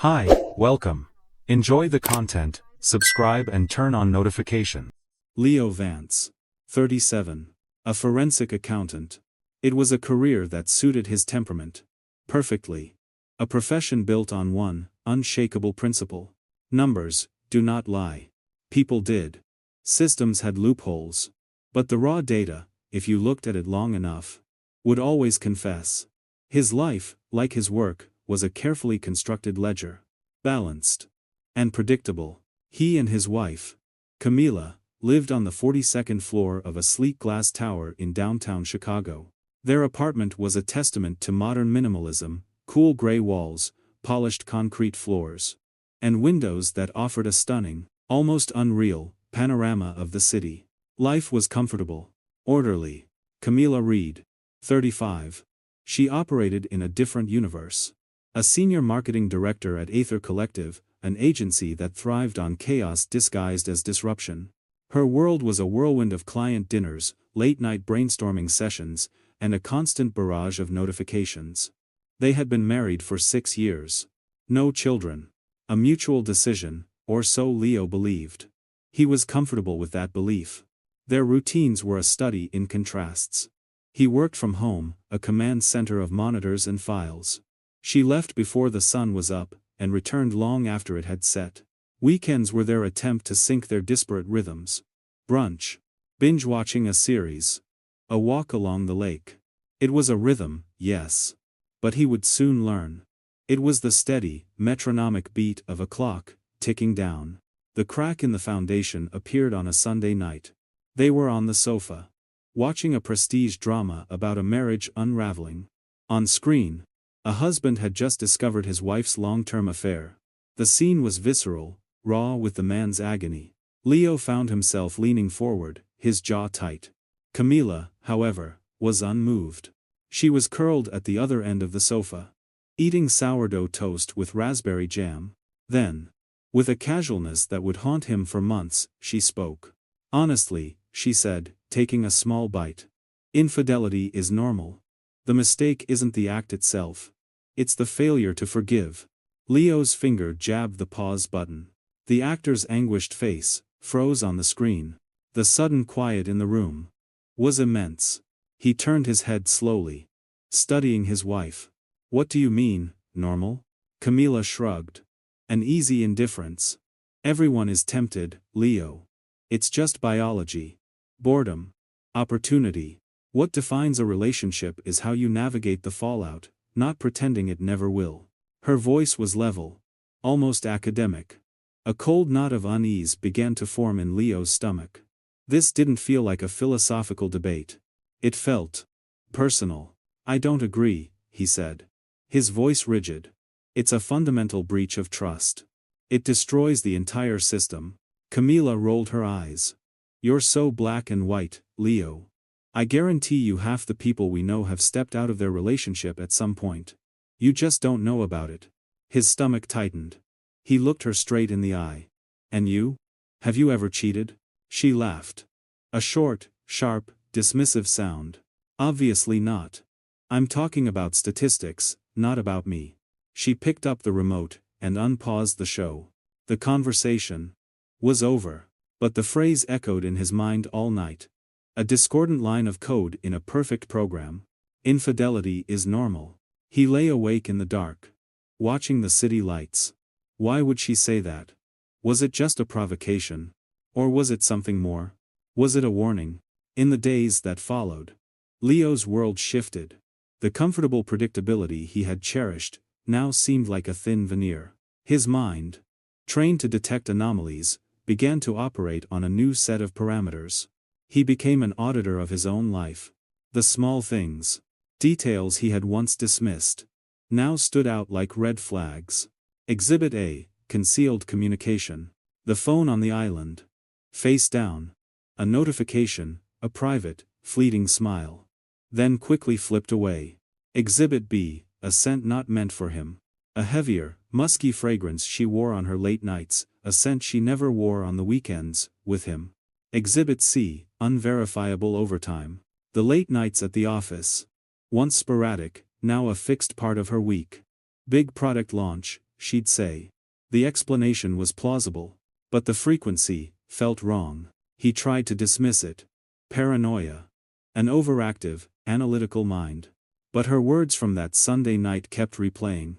Hi, welcome. Enjoy the content, subscribe and turn on notification. Leo Vance, 37. A forensic accountant. It was a career that suited his temperament perfectly. A profession built on one unshakable principle. Numbers do not lie. People did. Systems had loopholes. But the raw data, if you looked at it long enough, would always confess. His life, like his work, was a carefully constructed ledger. Balanced and predictable. He and his wife, Camila, lived on the 42nd floor of a sleek glass tower in downtown Chicago. Their apartment was a testament to modern minimalism, cool gray walls, polished concrete floors, and windows that offered a stunning, almost unreal, panorama of the city. Life was comfortable, orderly. Camila Reed, 35. She operated in a different universe. A senior marketing director at Aether Collective, an agency that thrived on chaos disguised as disruption. Her world was a whirlwind of client dinners, late-night brainstorming sessions, and a constant barrage of notifications. They had been married for 6 years. No children. A mutual decision, or so Leo believed. He was comfortable with that belief. Their routines were a study in contrasts. He worked from home, a command center of monitors and files. She left before the sun was up, and returned long after it had set. Weekends were their attempt to sync their disparate rhythms. Brunch. Binge-watching a series. A walk along the lake. It was a rhythm, yes. But he would soon learn. It was the steady, metronomic beat of a clock, ticking down. The crack in the foundation appeared on a Sunday night. They were on the sofa, watching a prestige drama about a marriage unraveling. On screen, a husband had just discovered his wife's long-term affair. The scene was visceral, raw with the man's agony. Leo found himself leaning forward, his jaw tight. Camila, however, was unmoved. She was curled at the other end of the sofa, eating sourdough toast with raspberry jam. Then, with a casualness that would haunt him for months, she spoke. Honestly, she said, taking a small bite. Infidelity is normal. The mistake isn't the act itself. It's the failure to forgive. Leo's finger jabbed the pause button. The actor's anguished face froze on the screen. The sudden quiet in the room was immense. He turned his head slowly, studying his wife. What do you mean, normal? Camila shrugged. An easy indifference. Everyone is tempted, Leo. It's just biology. Boredom. Opportunity. What defines a relationship is how you navigate the fallout, not pretending it never will. Her voice was level, almost academic. A cold knot of unease began to form in Leo's stomach. This didn't feel like a philosophical debate. It felt personal. I don't agree, he said. His voice rigid. It's a fundamental breach of trust. It destroys the entire system. Camila rolled her eyes. You're so black and white, Leo. I guarantee you half the people we know have stepped out of their relationship at some point. You just don't know about it. His stomach tightened. He looked her straight in the eye. And you? Have you ever cheated? She laughed. A short, sharp, dismissive sound. Obviously not. I'm talking about statistics, not about me. She picked up the remote, and unpaused the show. The conversation was over, but the phrase echoed in his mind all night. A discordant line of code in a perfect program. Infidelity is normal. He lay awake in the dark, watching the city lights. Why would she say that? Was it just a provocation? Or was it something more? Was it a warning? In the days that followed, Leo's world shifted. The comfortable predictability he had cherished now seemed like a thin veneer. His mind, trained to detect anomalies, began to operate on a new set of parameters. He became an auditor of his own life. The small things, details he had once dismissed, now stood out like red flags. Exhibit A, concealed communication. The phone on the island. Face down. A notification, a private, fleeting smile. Then quickly flipped away. Exhibit B, a scent not meant for him. A heavier, musky fragrance she wore on her late nights, a scent she never wore on the weekends, with him. Exhibit C, unverifiable overtime. The late nights at the office. Once sporadic, now a fixed part of her week. Big product launch, she'd say. The explanation was plausible. But the frequency felt wrong. He tried to dismiss it. Paranoia. An overactive, analytical mind. But her words from that Sunday night kept replaying.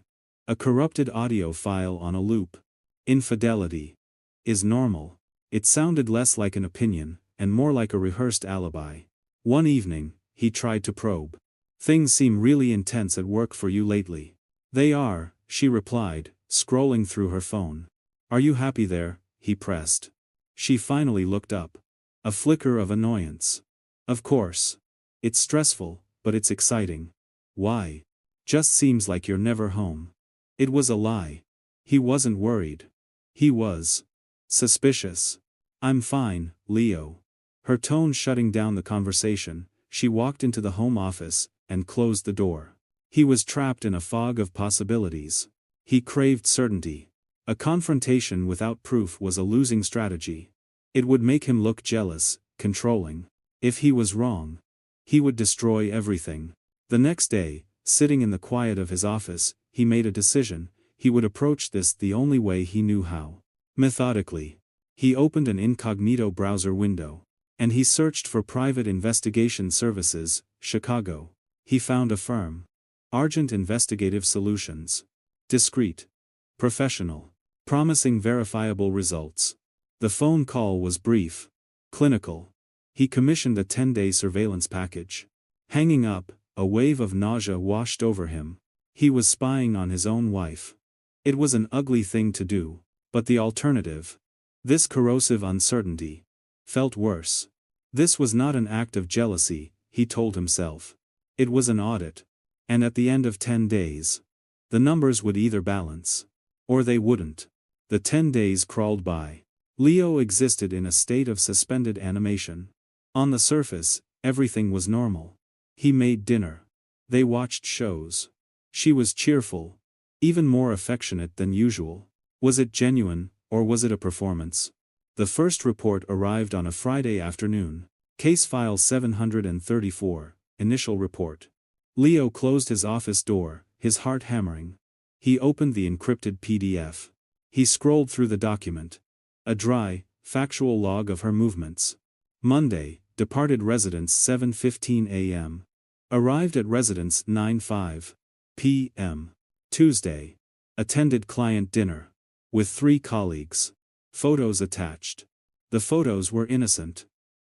A corrupted audio file on a loop. Infidelity is normal. It sounded less like an opinion, and more like a rehearsed alibi. One evening, he tried to probe. Things seem really intense at work for you lately. They are, she replied, scrolling through her phone. Are you happy there? He pressed. She finally looked up. A flicker of annoyance. Of course. It's stressful, but it's exciting. Why? Just seems like you're never home. It was a lie. He wasn't worried. He was suspicious. I'm fine, Leo. Her tone shutting down the conversation, she walked into the home office and closed the door. He was trapped in a fog of possibilities. He craved certainty. A confrontation without proof was a losing strategy. It would make him look jealous, controlling. If he was wrong, he would destroy everything. The next day, sitting in the quiet of his office, he made a decision. He would approach this the only way he knew how. Methodically. He opened an incognito browser window. And he searched for private investigation services, Chicago. He found a firm. Argent Investigative Solutions. Discreet. Professional. Promising verifiable results. The phone call was brief. Clinical. He commissioned a 10-day surveillance package. Hanging up, a wave of nausea washed over him. He was spying on his own wife. It was an ugly thing to do, but the alternative, this corrosive uncertainty, felt worse. This was not an act of jealousy, he told himself. It was an audit. And at the end of 10 days, the numbers would either balance, or they wouldn't. The 10 days crawled by. Leo existed in a state of suspended animation. On the surface, everything was normal. He made dinner. They watched shows. She was cheerful, even more affectionate than usual. Was it genuine, or was it a performance? The first report arrived on a Friday afternoon. Case file 734, initial report. Leo closed his office door, his heart hammering. He opened the encrypted PDF. He scrolled through the document. A dry, factual log of her movements. Monday, departed residence 7:15 a.m. Arrived at residence 9:05 p.m. Tuesday. Attended client dinner. With 3 colleagues. Photos attached. The photos were innocent.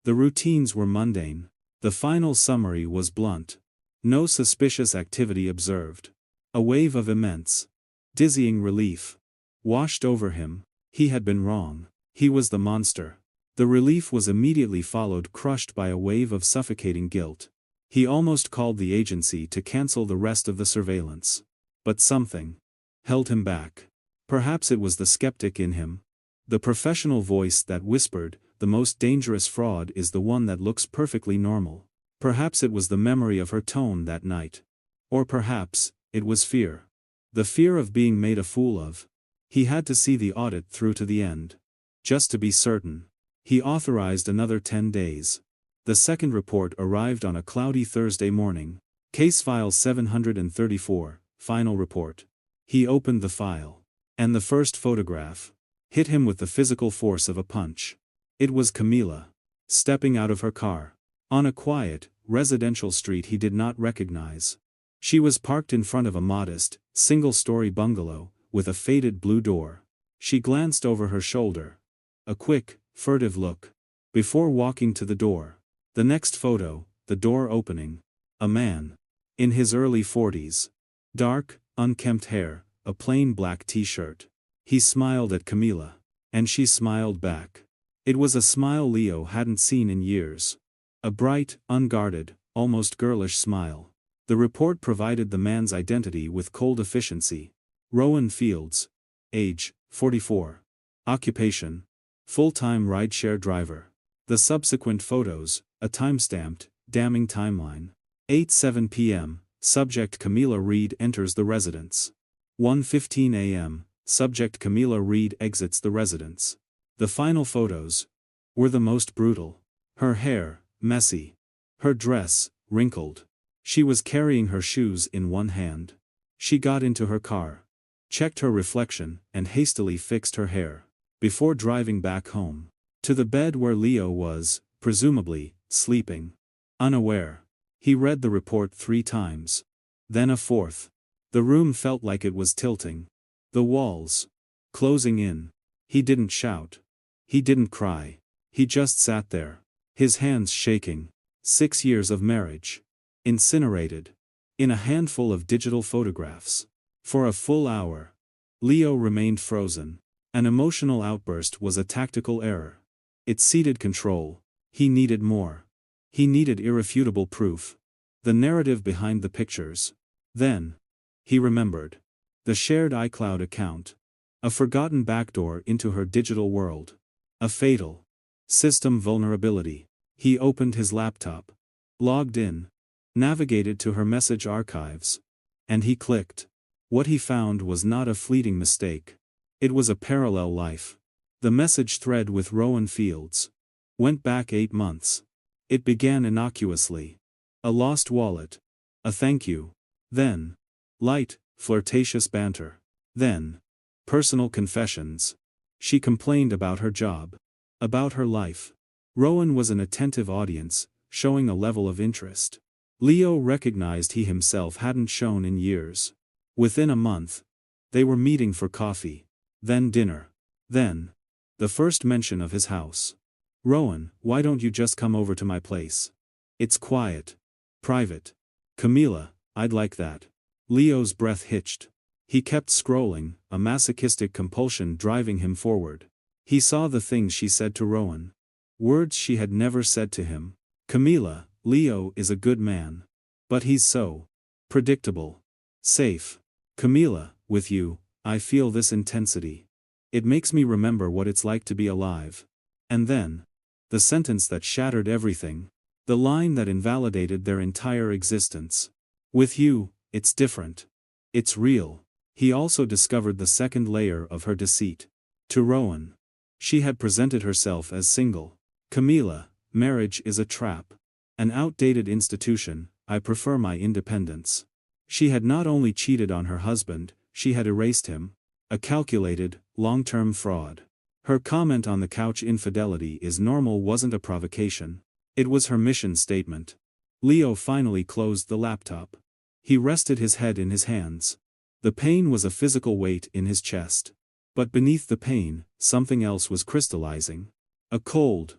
The routines were mundane. The final summary was blunt. No suspicious activity observed. A wave of immense, dizzying relief washed over him. He had been wrong. He was the monster. The relief was immediately followed, crushed by a wave of suffocating guilt. He almost called the agency to cancel the rest of the surveillance. But something held him back. Perhaps it was the skeptic in him. The professional voice that whispered, the most dangerous fraud is the one that looks perfectly normal. Perhaps it was the memory of her tone that night. Or perhaps, it was fear. The fear of being made a fool of. He had to see the audit through to the end. Just to be certain. He authorized another 10 days. The second report arrived on a cloudy Thursday morning. Case file 734, final report. He opened the file. And the first photograph hit him with the physical force of a punch. It was Camila, stepping out of her car. On a quiet, residential street he did not recognize. She was parked in front of a modest, single-story bungalow, with a faded blue door. She glanced over her shoulder. A quick, furtive look. Before walking to the door. The next photo, the door opening. A man. In his early 40s. Dark, unkempt hair, a plain black t-shirt. He smiled at Camila. And she smiled back. It was a smile Leo hadn't seen in years. A bright, unguarded, almost girlish smile. The report provided the man's identity with cold efficiency. Rowan Fields. Age, 44. Occupation. Full-time rideshare driver. The subsequent photos, a time-stamped, damning timeline. 8:07 p.m., subject Camila Reed enters the residence. 1:15 a.m., subject Camila Reed exits the residence. The final photos were the most brutal. Her hair, messy. Her dress, wrinkled. She was carrying her shoes in one hand. She got into her car. checked her reflection, and hastily fixed her hair, before driving back home. To the bed where Leo was, presumably, sleeping. Unaware. He read the report 3 times. Then a 4th. The room felt like it was tilting. The walls. Closing in. He didn't shout. He didn't cry. He just sat there. His hands shaking. 6 years of marriage. Incinerated. In a handful of digital photographs. For a full hour. Leo remained frozen. An emotional outburst was a tactical error. It ceded control. He needed more. He needed irrefutable proof. The narrative behind the pictures. Then. He remembered. The shared iCloud account. A forgotten backdoor into her digital world. A fatal system vulnerability. He opened his laptop. Logged in. Navigated to her message archives. And he clicked. What he found was not a fleeting mistake. It was a parallel life. The message thread with Rowan Fields. Went back 8 months. It began innocuously. A lost wallet. A thank you. Then. Light, flirtatious banter. Then. Personal confessions. She complained about her job. About her life. Rowan was an attentive audience, showing a level of interest Leo recognized he himself hadn't shown in years. Within a month. They were meeting for coffee. Then dinner. Then. The first mention of his house. Rowan, why don't you just come over to my place? It's quiet. Private. Camilla, I'd like that. Leo's breath hitched. He kept scrolling, a masochistic compulsion driving him forward. He saw the things she said to Rowan. Words she had never said to him. Camilla, Leo is a good man. But he's so predictable. Safe. Camilla, with you, I feel this intensity. It makes me remember what it's like to be alive. And then. The sentence that shattered everything. The line that invalidated their entire existence. With you, it's different. It's real. He also discovered the second layer of her deceit. To Rowan. She had presented herself as single. Camilla, marriage is a trap. An outdated institution, I prefer my independence. She had not only cheated on her husband, she had erased him. A calculated, long-term fraud. Her comment on the couch infidelity is normal wasn't a provocation. It was her mission statement. Leo finally closed the laptop. He rested his head in his hands. The pain was a physical weight in his chest. But beneath the pain, something else was crystallizing. A cold.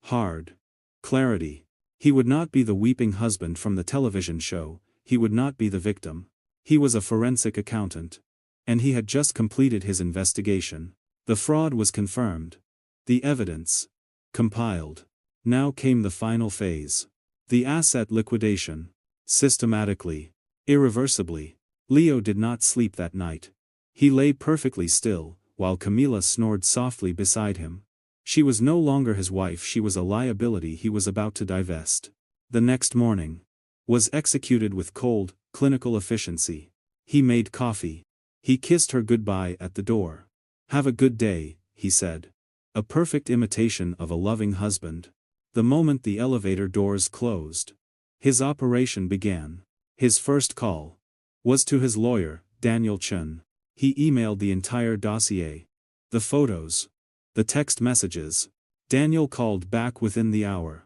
Hard. Clarity. He would not be the weeping husband from the television show, he would not be the victim. He was a forensic accountant. And he had just completed his investigation. The fraud was confirmed. The evidence. Compiled. Now came the final phase. The asset liquidation. Systematically. Irreversibly. Leo did not sleep that night. He lay perfectly still, while Camilla snored softly beside him. She was no longer his wife, she was a liability he was about to divest. The next morning. Was executed with cold, clinical efficiency. He made coffee. He kissed her goodbye at the door. Have a good day, he said. A perfect imitation of a loving husband. The moment the elevator doors closed. His operation began. His first call. Was to his lawyer, Daniel Chun. He emailed the entire dossier. The photos. The text messages. Daniel called back within the hour.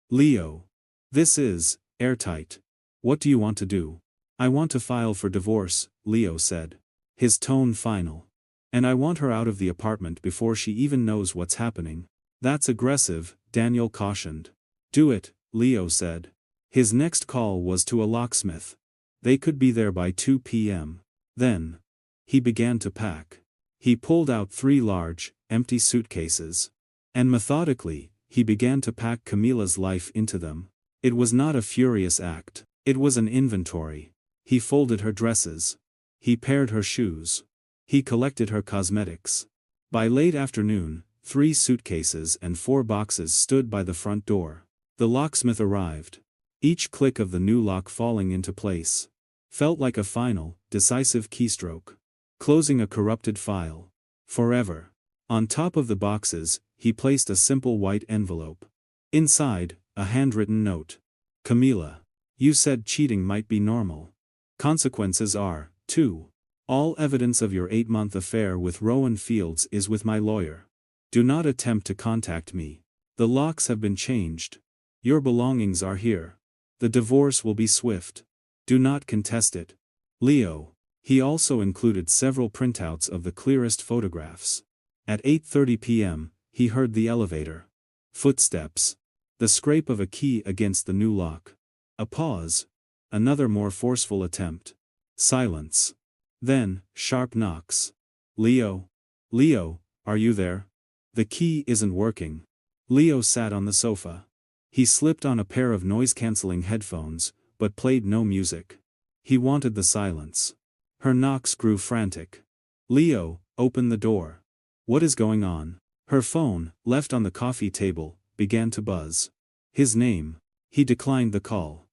Leo. This is airtight. What do you want to do? I want to file for divorce, Leo said. His tone final. And I want her out of the apartment before she even knows what's happening. That's aggressive, Daniel cautioned. Do it, Leo said. His next call was to a locksmith. They could be there by 2 p.m. Then. He began to pack. He pulled out 3 large, empty suitcases. And methodically, he began to pack Camilla's life into them. It was not a furious act. It was an inventory. He folded her dresses. He paired her shoes. He collected her cosmetics. By late afternoon, 3 suitcases and 4 boxes stood by the front door. The locksmith arrived. Each click of the new lock falling into place. Felt like a final, decisive keystroke. Closing a corrupted file. Forever. On top of the boxes, he placed a simple white envelope. Inside, a handwritten note. Camilla. You said cheating might be normal. Consequences are, too. All evidence of your 8-month affair with Rowan Fields is with my lawyer. Do not attempt to contact me. The locks have been changed. Your belongings are here. The divorce will be swift. Do not contest it. Leo. He also included several printouts of the clearest photographs. At 8:30 p.m., he heard the elevator. Footsteps. The scrape of a key against the new lock. A pause. Another more forceful attempt. Silence. Then, sharp knocks. Leo? Leo, are you there? The key isn't working. Leo sat on the sofa. He slipped on a pair of noise-canceling headphones, but played no music. He wanted the silence. Her knocks grew frantic. Leo, open the door. What is going on? Her phone, left on the coffee table, began to buzz. His name. He declined the call.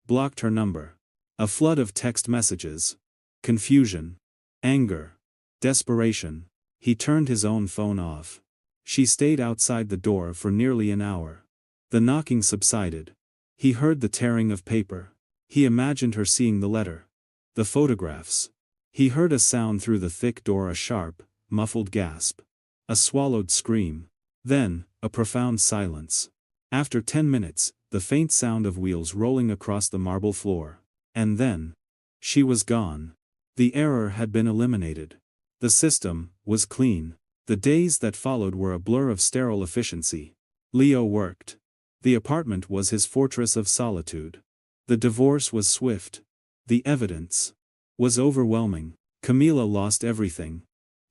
Blocked her number. A flood of text messages. Confusion. Anger. Desperation. He turned his own phone off. She stayed outside the door for nearly an hour. The knocking subsided. He heard the tearing of paper. He imagined her seeing the letter. The photographs. He heard a sound through the thick door, a sharp, muffled gasp. A swallowed scream. Then, a profound silence. After 10 minutes, the faint sound of wheels rolling across the marble floor. And then, she was gone. The error had been eliminated. The system was clean. The days that followed were a blur of sterile efficiency. Leo worked. The apartment was his fortress of solitude. The divorce was swift. The evidence was overwhelming. Camila lost everything.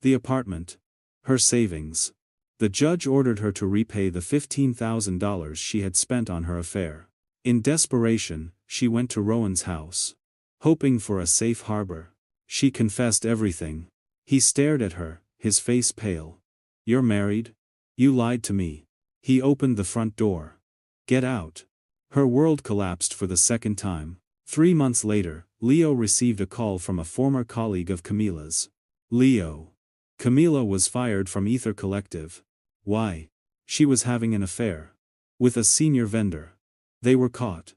The apartment. Her savings. The judge ordered her to repay the $15,000 she had spent on her affair. In desperation, she went to Rowan's house. Hoping for a safe harbor. She confessed everything. He stared at her, his face pale. You're married? You lied to me. He opened the front door. Get out. Her world collapsed for the second time. 3 months later, Leo received a call from a former colleague of Camila's. Leo. Camila was fired from Ether Collective. Why? She was having an affair. With a senior vendor. They were caught.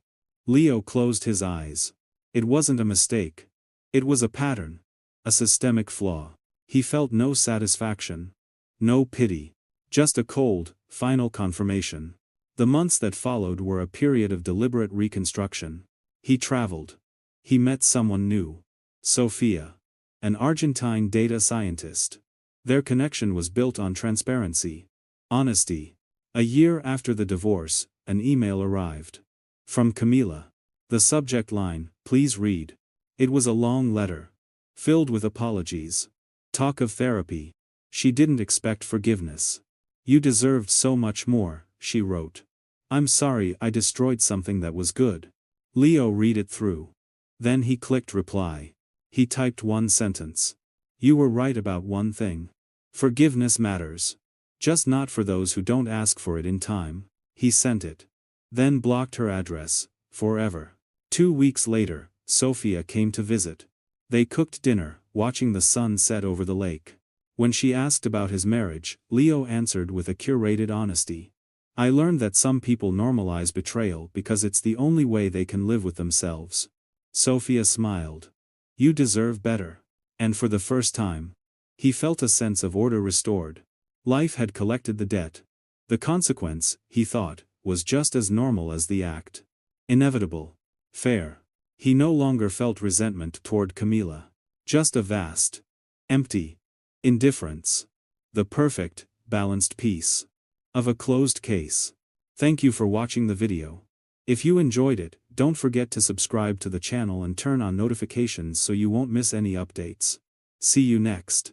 Leo closed his eyes. It wasn't a mistake. It was a pattern. A systemic flaw. He felt no satisfaction. No pity. Just a cold, final confirmation. The months that followed were a period of deliberate reconstruction. He traveled. He met someone new. Sofia. An Argentine data scientist. Their connection was built on transparency. Honesty. A year after the divorce, an email arrived. From Camila. The subject line, please read. It was a long letter. Filled with apologies. Talk of therapy. She didn't expect forgiveness. You deserved so much more, she wrote. I'm sorry I destroyed something that was good. Leo read it through. Then he clicked reply. He typed one sentence. You were right about one thing. Forgiveness matters. Just not for those who don't ask for it in time. He sent it. Then blocked her address, forever. 2 weeks later, Sofia came to visit. They cooked dinner, watching the sun set over the lake. When she asked about his marriage, Leo answered with a curated honesty. I learned that some people normalize betrayal because it's the only way they can live with themselves. Sofia smiled. You deserve better. And for the first time, he felt a sense of order restored. Life had collected the debt. The consequence, he thought, was just as normal as the act. Inevitable. Fair. He no longer felt resentment toward Camila. Just a vast, empty indifference. The perfect, balanced peace of a closed case. Thank you for watching the video. If you enjoyed it, don't forget to subscribe to the channel and turn on notifications so you won't miss any updates. See you next.